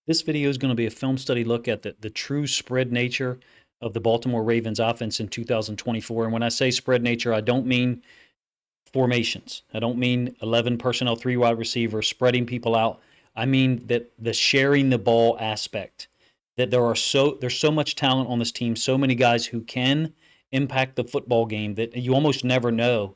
This video is going to be a film study look at the true spread nature of the Baltimore Ravens offense in 2024. And when I say spread nature, I don't mean formations. I don't mean 11 personnel, 3 wide receivers, spreading people out. I mean that the sharing the ball aspect. That there's so much talent on this team, so many guys who can impact the football game that you almost never know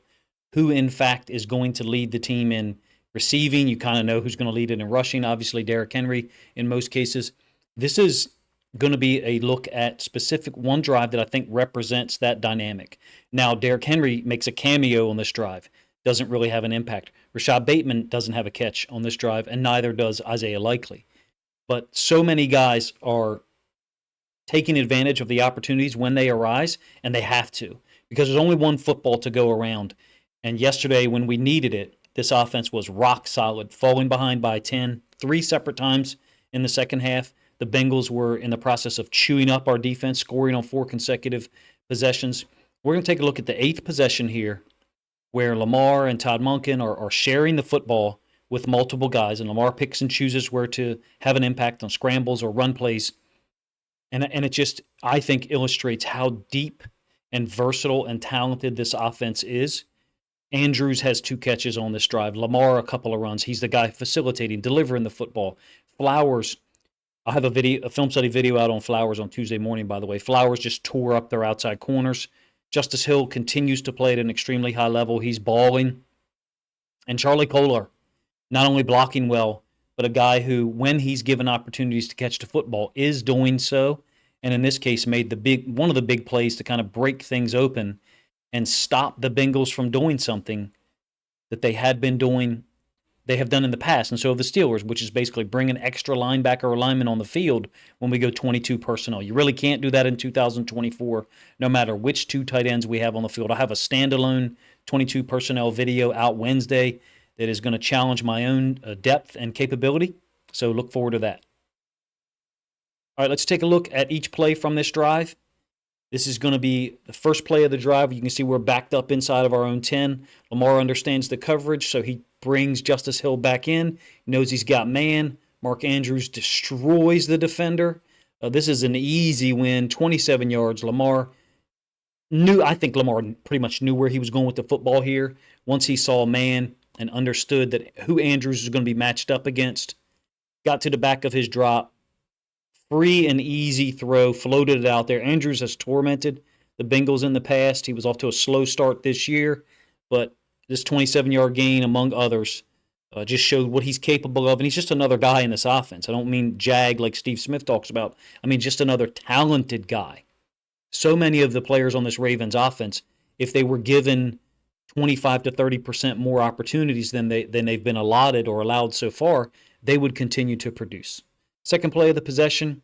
who in fact is going to lead the team in receiving. You kind of know who's going to lead it in rushing. Obviously, Derrick Henry in most cases. This is going to be a look at specific one drive that I think represents that dynamic. Now, Derrick Henry makes a cameo on this drive. Doesn't really have an impact. Rashad Bateman doesn't have a catch on this drive, and neither does Isaiah Likely. But so many guys are taking advantage of the opportunities when they arise, and they have to, because there's only one football to go around. And yesterday, when we needed it, this offense was rock solid, falling behind by 10, 3 separate times in the second half. The Bengals were in the process of chewing up our defense, scoring on 4 consecutive possessions. We're going to take a look at the 8th possession here, where Lamar and Todd Monken are sharing the football with multiple guys, and Lamar picks and chooses where to have an impact on scrambles or run plays. And it just, I think, illustrates how deep and versatile and talented this offense is. Andrews has 2 catches on this drive. Lamar, a couple of runs. He's the guy facilitating, delivering the football. Flowers, I have a film study video out on Flowers on Tuesday morning, by the way. Flowers just tore up their outside corners. Justice Hill continues to play at an extremely high level. He's balling. And Charlie Kolar, not only blocking well, but a guy who, when he's given opportunities to catch the football, is doing so. And in this case, made one of the big plays to kind of break things open and stop the Bengals from doing something that they have done in the past. And so have the Steelers, which is basically bring an extra linebacker or lineman on the field when we go 22 personnel. You really can't do that in 2024, no matter which 2 tight ends we have on the field. I have a standalone 22 personnel video out Wednesday that is going to challenge my own depth and capability. So look forward to that. All right, let's take a look at each play from this drive. This is going to be the first play of the drive. You can see we're backed up inside of our own 10. Lamar understands the coverage, so he brings Justice Hill back in. He knows he's got man. Mark Andrews destroys the defender. This is an easy win, 27 yards. I think Lamar pretty much knew where he was going with the football here. Once he saw man and understood that who Andrews was going to be matched up against, got to the back of his drop, free and easy throw, floated it out there. Andrews has tormented the Bengals in the past. He was off to a slow start this year, but this 27-yard gain, among others, just showed what he's capable of. And he's just another guy in this offense. I don't mean jag like Steve Smith talks about. I mean just another talented guy. So many of the players on this Ravens offense, if they were given 25 to 30% more opportunities than they've been allotted or allowed so far, they would continue to produce. Second play of the possession,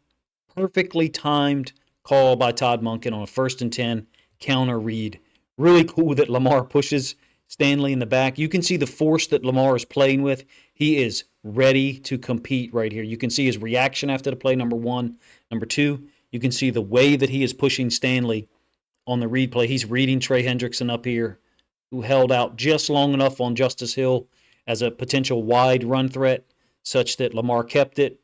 perfectly timed call by Todd Monken on a 1st and 10 counter read. Really cool that Lamar pushes Stanley in the back. You can see the force that Lamar is playing with. He is ready to compete right here. You can see his reaction after the play, number 1. Number 2, you can see the way that he is pushing Stanley on the read play. He's reading Trey Hendrickson up here, who held out just long enough on Justice Hill as a potential wide run threat, such that Lamar kept it.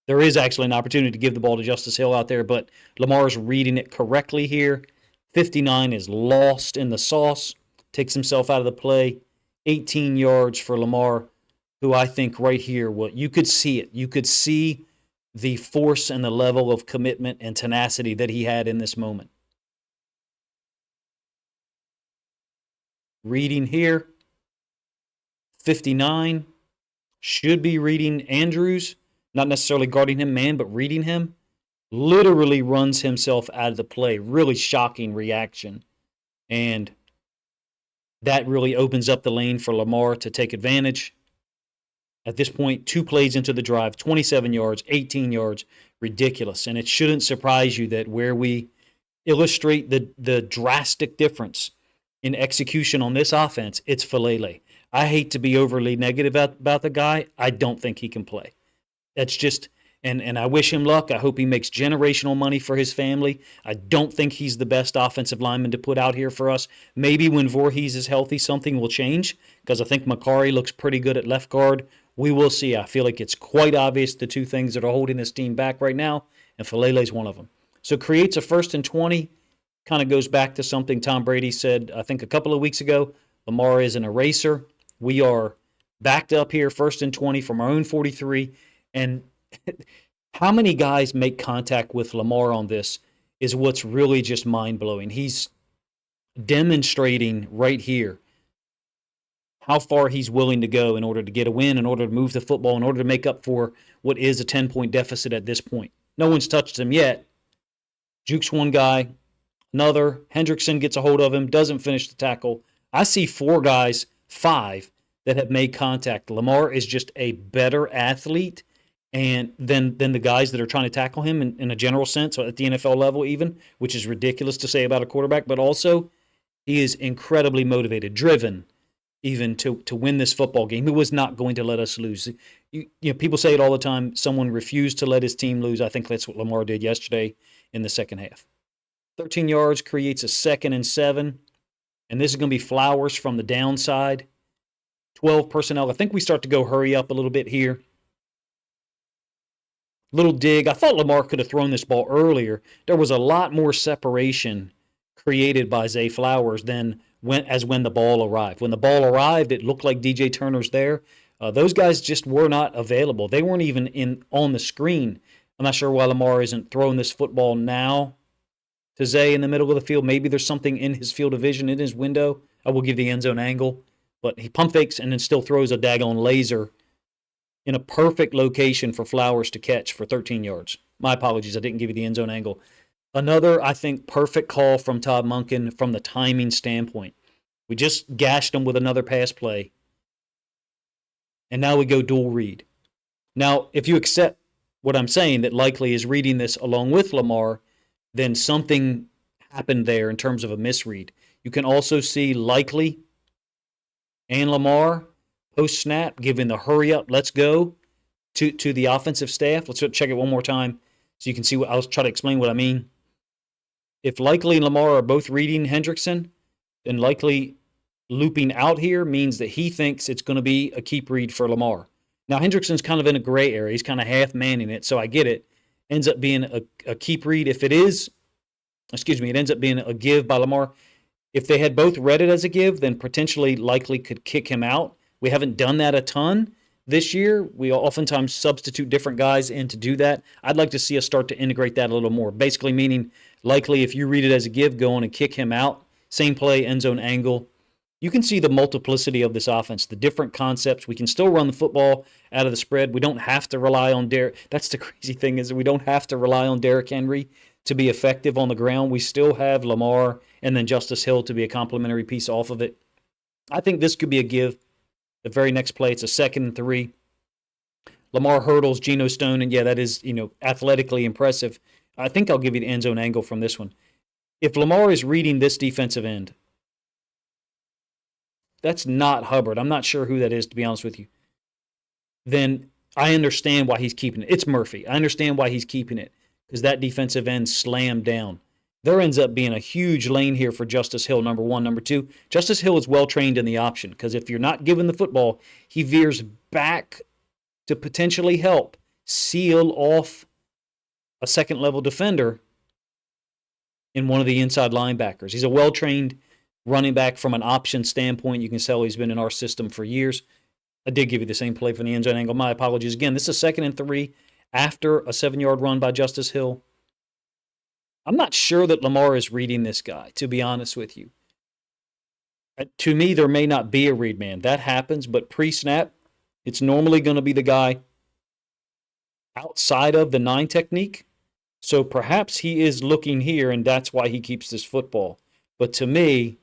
There is actually an opportunity to give the ball to Justice Hill out there, but Lamar's reading it correctly here. 59 is lost in the sauce, takes himself out of the play. 18 yards for Lamar, who I think right here, you could see it. You could see the force and the level of commitment and tenacity that he had in this moment. Reading here, 59, should be reading Andrews. Not necessarily guarding him man, but reading him, literally runs himself out of the play. Really shocking reaction. And that really opens up the lane for Lamar to take advantage. At this point, 2 plays into the drive, 27 yards, 18 yards, ridiculous. And it shouldn't surprise you that where we illustrate the drastic difference in execution on this offense, it's Falele. I hate to be overly negative about the guy. I don't think he can play. That's just, and I wish him luck. I hope he makes generational money for his family. I don't think he's the best offensive lineman to put out here for us. Maybe when Voorhees is healthy, something will change, because I think Makari looks pretty good at left guard. We will see. I feel like it's quite obvious the two things that are holding this team back right now, and Falele's one of them. So creates a 1st and 20, kind of goes back to something Tom Brady said, I think, a couple of weeks ago. Lamar is an eraser. We are backed up here, 1st and 20 from our own 43. And how many guys make contact with Lamar on this is what's really just mind-blowing. He's demonstrating right here how far he's willing to go in order to get a win, in order to move the football, in order to make up for what is a 10-point deficit at this point. No one's touched him yet. Jukes one guy, another. Hendrickson gets a hold of him, doesn't finish the tackle. I see 4 guys, 5, that have made contact. Lamar is just a better athlete and than the guys that are trying to tackle him in a general sense, at the NFL level even, which is ridiculous to say about a quarterback. But also, he is incredibly motivated, driven, even to win this football game. He was not going to let us lose. People say it all the time. Someone refused to let his team lose. I think that's what Lamar did yesterday in the second half. 13 yards creates a 2nd and 7. And this is going to be Flowers from the downside. 12 personnel. I think we start to go hurry up a little bit here. Little dig. I thought Lamar could have thrown this ball earlier. There was a lot more separation created by Zay Flowers than when the ball arrived. When the ball arrived, it looked like DJ Turner's there. Those guys just were not available. They weren't even on the screen. I'm not sure why Lamar isn't throwing this football now to Zay in the middle of the field. Maybe there's something in his field of vision, in his window. I will give the end zone angle. But he pump fakes and then still throws a daggone laser in a perfect location for Flowers to catch for 13 yards. My apologies, I didn't give you the end zone angle. Another, I think, perfect call from Todd Monken from the timing standpoint. We just gashed him with another pass play. And now we go dual read. Now, if you accept what I'm saying, that Likely is reading this along with Lamar, then something happened there in terms of a misread. You can also see Likely and Lamar post-snap giving the hurry up, let's go to the offensive staff. Let's check it one more time so you can see what I'll try to explain what I mean. If Likely and Lamar are both reading Hendrickson, then Likely looping out here means that he thinks it's going to be a keep read for Lamar. Now, Hendrickson's kind of in a gray area. He's kind of half manning it, so I get it. Ends up being a keep read. If it is, it ends up being a give by Lamar. If they had both read it as a give, then potentially Likely could kick him out. We haven't done that a ton this year. We oftentimes substitute different guys in to do that. I'd like to see us start to integrate that a little more. Basically meaning Likely, if you read it as a give, go on and kick him out. Same play, end zone angle. You can see the multiplicity of this offense, the different concepts. We can still run the football out of the spread. We don't have to rely on Derrick. That's the crazy thing, is that we don't have to rely on Derrick Henry to be effective on the ground. We still have Lamar and then Justice Hill to be a complementary piece off of it. I think this could be a give. The very next play, it's a 2nd and 3. Lamar hurdles Geno Stone, and yeah, that is, athletically impressive. I think I'll give you the end zone angle from this one. If Lamar is reading this defensive end, that's not Hubbard. I'm not sure who that is, to be honest with you. Then I understand why he's keeping it. It's Murphy. I understand why he's keeping it, because that defensive end slammed down. There ends up being a huge lane here for Justice Hill, number one. Number two, Justice Hill is well-trained in the option, because if you're not given the football, he veers back to potentially help seal off a second-level defender in one of the inside linebackers. He's a well-trained running back from an option standpoint. You can tell he's been in our system for years. I did give you the same play from the end zone angle. My apologies. Again, this is 2nd and 3 after a 7-yard run by Justice Hill. I'm not sure that Lamar is reading this guy, to be honest with you. To me, there may not be a read man. That happens, but pre-snap, it's normally going to be the guy outside of the 9 technique. So perhaps he is looking here, and that's why he keeps this football. But to me,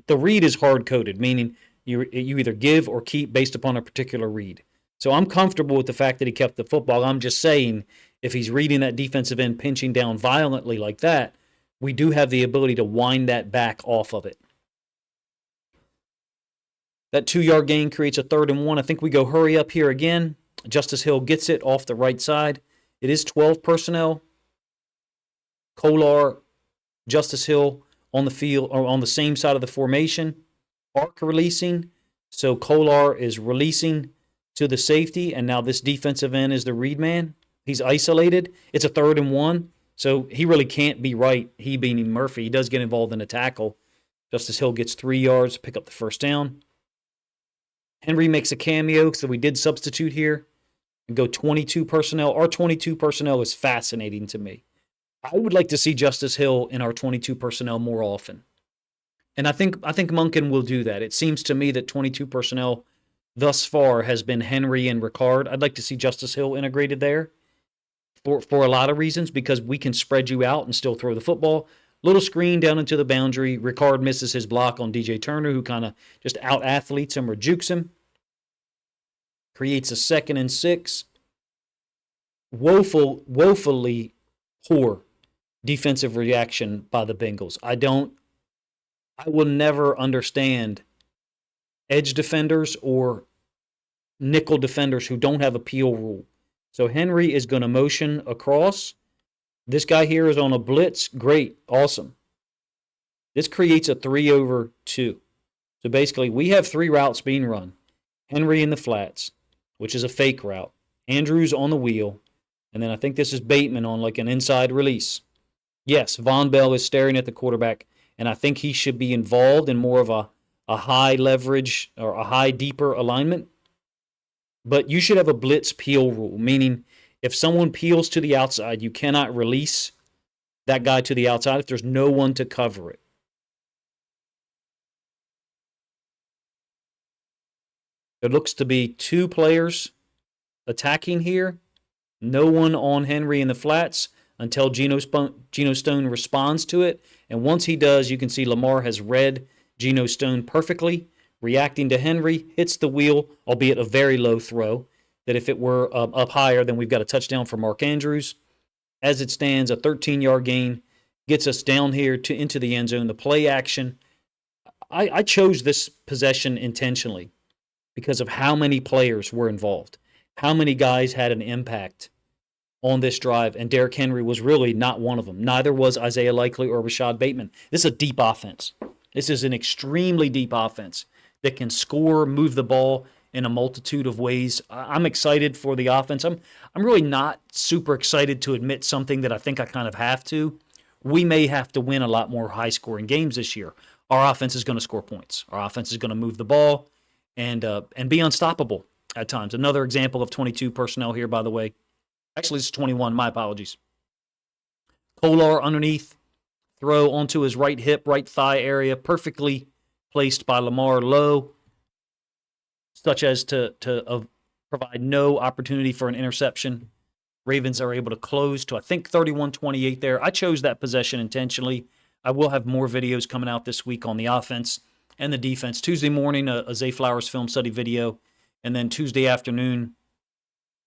the read is hard-coded, meaning you either give or keep based upon a particular read. So I'm comfortable with the fact that he kept the football. I'm just saying, if he's reading that defensive end pinching down violently like that, we do have the ability to wind that back off of it. That 2-yard gain creates a 3rd and 1. I think we go hurry up here again. Justice Hill gets it off the right side. It is 12 personnel. Kolar, Justice Hill on the field, or on the same side of the formation. Arc releasing. So Kolar is releasing to the safety, and now this defensive end is the read man. He's isolated. It's a 3rd and 1, so he really can't be right. He being Murphy, he does get involved in a tackle. Justice Hill gets 3 yards, pick up the first down. Henry makes a cameo, so we did substitute here and go 22 personnel. Our 22 personnel is fascinating to me. I would like to see Justice Hill in our 22 personnel more often. And I think Monken will do that. It seems to me that 22 personnel thus far has been Henry and Ricard. I'd like to see Justice Hill integrated there for a lot of reasons, because we can spread you out and still throw the football. Little screen down into the boundary. Ricard misses his block on DJ Turner, who kind of just out-athletes him or jukes him. Creates a 2nd and 6. Woefully poor defensive reaction by the Bengals. I will never understand edge defenders or nickel defenders who don't have a peel rule. So Henry is going to motion across. This guy here is on a blitz. Great. Awesome. This creates a 3-over-2. So basically, we have 3 routes being run. Henry in the flats, which is a fake route. Andrews on the wheel. And then I think this is Bateman on like an inside release. Yes, Von Bell is staring at the quarterback, and I think he should be involved in more of a high leverage or a high deeper alignment. But you should have a blitz peel rule, meaning if someone peels to the outside, you cannot release that guy to the outside if there's no one to cover it. There looks to be 2 players attacking here. No one on Henry in the flats until Geno Stone responds to it. And once he does, you can see Lamar has read Geno Stone perfectly, reacting to Henry, hits the wheel, albeit a very low throw, that if it were up higher, then we've got a touchdown for Mark Andrews. As it stands, a 13-yard gain gets us down here into the end zone. The play action, I chose this possession intentionally because of how many players were involved, how many guys had an impact on this drive, and Derrick Henry was really not one of them. Neither was Isaiah Likely or Rashad Bateman. This is a deep offense. This is an extremely deep offense that can score, move the ball in a multitude of ways. I'm excited for the offense. I'm really not super excited to admit something that I think I kind of have to. We may have to win a lot more high-scoring games this year. Our offense is going to score points. Our offense is going to move the ball and be unstoppable at times. Another example of 22 personnel here, by the way. Actually, it's 21. My apologies. Kolar underneath. Throw onto his right hip, right thigh area. Perfectly placed by Lamar low, such as to provide no opportunity for an interception. Ravens are able to close to, I think, 31-28 there. I chose that possession intentionally. I will have more videos coming out this week on the offense and the defense. Tuesday morning, a Zay Flowers film study video. And then Tuesday afternoon,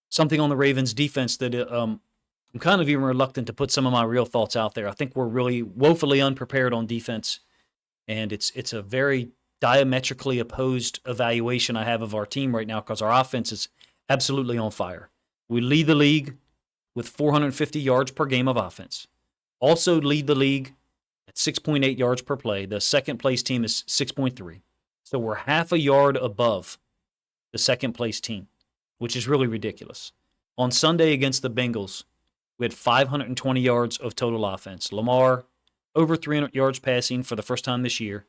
something on the Ravens defense that I'm kind of even reluctant to put some of my real thoughts out there. I think we're really woefully unprepared on defense. And it's a very diametrically opposed evaluation I have of our team right now because our offense is absolutely on fire. We lead the league with 450 yards per game of offense. Also lead the league at 6.8 yards per play. The second place team is 6.3. So we're half a yard above the second place team, which is really ridiculous. On Sunday against the Bengals, we had 520 yards of total offense. Lamar, over 300 yards passing for the first time this year.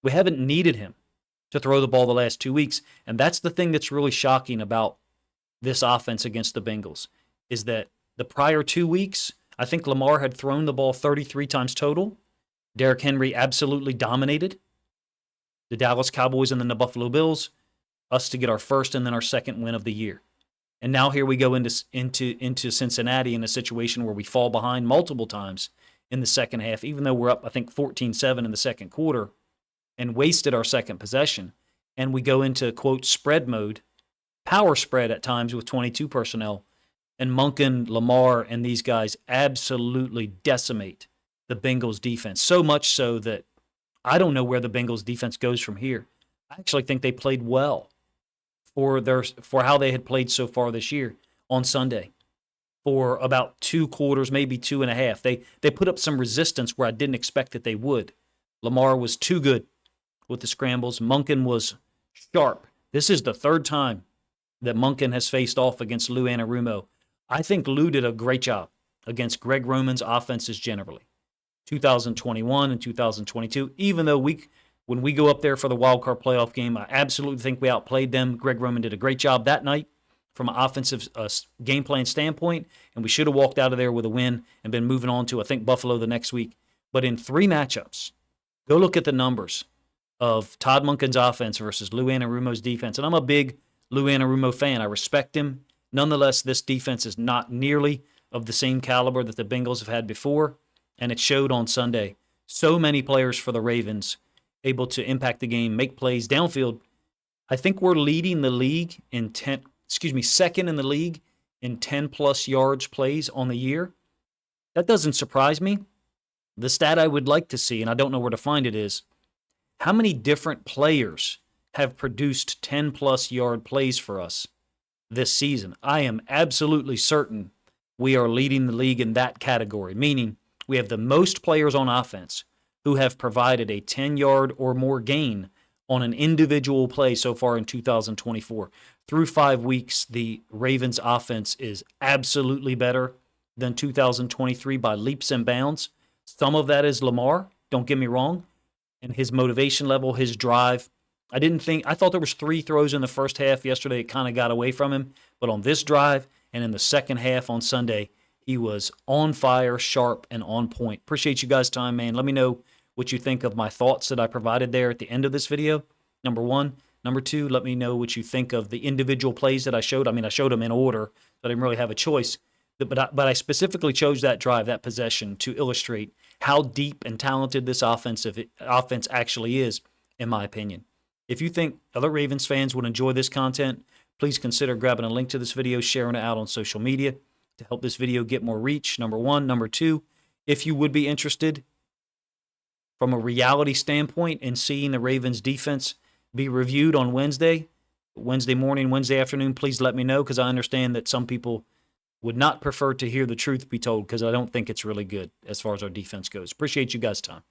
We haven't needed him to throw the ball the last 2 weeks, and that's the thing that's really shocking about this offense against the Bengals, is that the prior 2 weeks, I think Lamar had thrown the ball 33 times total. Derrick Henry absolutely dominated the Dallas Cowboys and the Buffalo Bills, us to get our first and then our second win of the year. And now here we go into Cincinnati in a situation where we fall behind multiple times in the second half, even though we're up, I think, 14-7 in the second quarter and wasted our second possession. And we go into, quote, spread mode, power spread at times with 22 personnel. And Monken, Lamar, and these guys absolutely decimate the Bengals defense. So much so that I don't know where the Bengals defense goes from here. I actually think they played well for how they had played so far this year on Sunday. For about 2 quarters, maybe 2.5. They put up some resistance where I didn't expect that they would. Lamar was too good with the scrambles. Monken was Sharp. This is the third time that Monken has faced off against Lou Anarumo. I think Lou did a great job against Greg Roman's offenses generally. 2021 and 2022, even though when we go up there for the wild card playoff game, I absolutely think we outplayed them. Greg Roman did a great job that night from an offensive game plan standpoint, and we should have walked out of there with a win and been moving on to, I think, Buffalo the next week. But in 3 matchups, go look at the numbers of Todd Monken's offense versus Lou Anarumo's defense. And I'm a big Lou Anarumo fan. I respect him. Nonetheless, this defense is not nearly of the same caliber that the Bengals have had before, and it showed on Sunday. So many players for the Ravens able to impact the game, make plays downfield. I think we're leading the league in second in the league in 10-plus yards plays on the year. That doesn't surprise me. The stat I would like to see, and I don't know where to find it, is how many different players have produced 10-plus yard plays for us this season. I am absolutely certain we are leading the league in that category, meaning we have the most players on offense who have provided a 10-yard or more gain on an individual play so far in 2024. Through 5 weeks, the Ravens' offense is absolutely better than 2023 by leaps and bounds. Some of that is Lamar, don't get me wrong, and his motivation level, his drive. I thought there was 3 throws in the first half yesterday. It kind of got away from him. But on this drive and in the second half on Sunday, he was on fire, sharp, and on point. Appreciate you guys' time, man. Let me know what you think of my thoughts that I provided there at the end of this video, number 1. Number 2, let me know what you think of the individual plays that I showed. I mean, I showed them in order, so I didn't really have a choice. But I specifically chose that drive, that possession, to illustrate how deep and talented this offense actually is, in my opinion. If you think other Ravens fans would enjoy this content, please consider grabbing a link to this video, sharing it out on social media to help this video get more reach, number 1. Number 2, if you would be interested from a reality standpoint in seeing the Ravens defense be reviewed on Wednesday morning, Wednesday afternoon, please let me know, because I understand that some people would not prefer to hear the truth be told, because I don't think it's really good as far as our defense goes. Appreciate you guys' time.